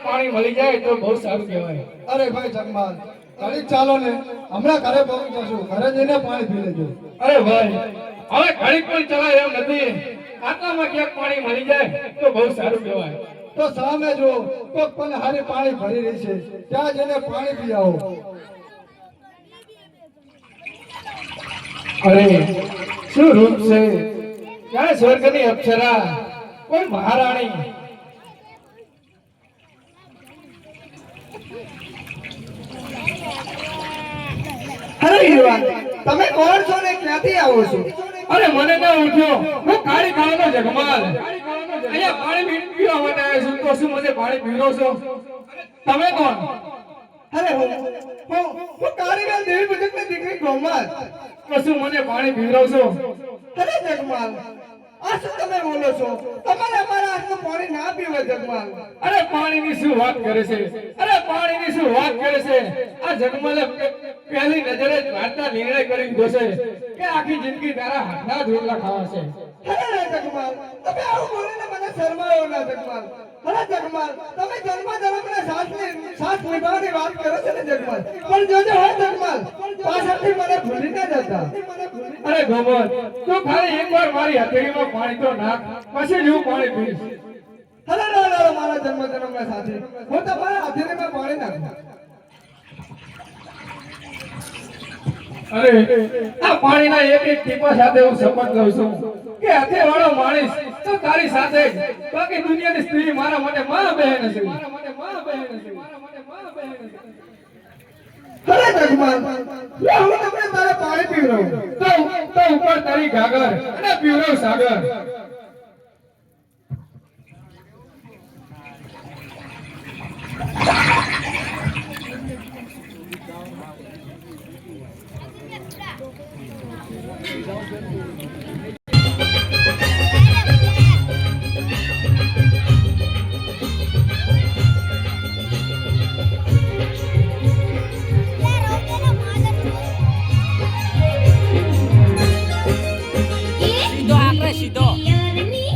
પાણી મળી જાય તો બહુ સારું કહેવાય. અરે ભાઈ જગમાલ ઘડી ચાલો ને હમણાં ઘરે પહોંચી જશું. ઘરે જઈને પાણી પી લેજો. અરે ભાઈ હવે ઘડી પણ ચલાય એમ નથી. આટલામાં ક્યાંક પાણી મળી જાય તો બહુ સારું કહેવાય. તો સામે જો કોક પણ હારી પાણી ભરી રહી છે, ત્યાં જઈને પાણી પી આવો. અરે શું રૂપ છે, ક્યાં સ્વર્ગની અપ્સરા, કોઈ મહારાણી. અરે યુવાન, તમે કોણ છો ને ક્યાંથી આવો છો? અરે મને ના ઉઠ્યો, હું કાળી કાળનો જગમાલ અહીંયા પાણી પીવા માટે આવ્યો છું. તો શું મને પાણી પીવો છો? તમે કોણ? અરે હું કારીગર દેવી પૂજકની દીકરી ગોમાલ. તો શું મને પાણી પીવડાવશો? અરે જગમાલ, આ શું તમે બોલો છો? તમારે અમારા હાથનું પાણી ના પીવાય જગમાલ. અરે પાણીની શું વાત કરે છે? અરે પાણીની શું વાત કરે છે? આ જગમાલે પહેલી નજરે જ વાતના નિર્ણય કરી દીધો છે કે આખી જિંદગી તારા હાથના જ રોટલા ખાવા છે. અરે જગમાલ, તમે આવું બોલીને મને શરમાવો ના જગમાલ. અરે જગમાલ, તમે જન્મ જન્મના સાથ નિભાવવાની વાત કરો છો ને જગમાલ, પણ જોજો હોય જગમાલ, પાછળથી મને ભૂલી ના જતા. અરે ગોબર, તું ખાલી એકવાર મારી હથેળીમાં પાણી તો નાખ, પછી જ હું પાણી પીશ. અરે ના મારા જન્મ જન્મના સાથી, હું તમારા હથેળીમાં પાણી નાખું. અરે આ પાણીના એક એક ટીપા સાથે હું શપથ લઉં છું કે હથેવાળો માણીશ તો તારી સાથે જ, બાકી દુનિયાની સ્ત્રી મારા માટે માં બહેન હશે. અરે જગમાલ, હું તમને તારે પાણી પીવડાવું તો ઉપર તારી ગાગર અને પીવડાવ સાગર.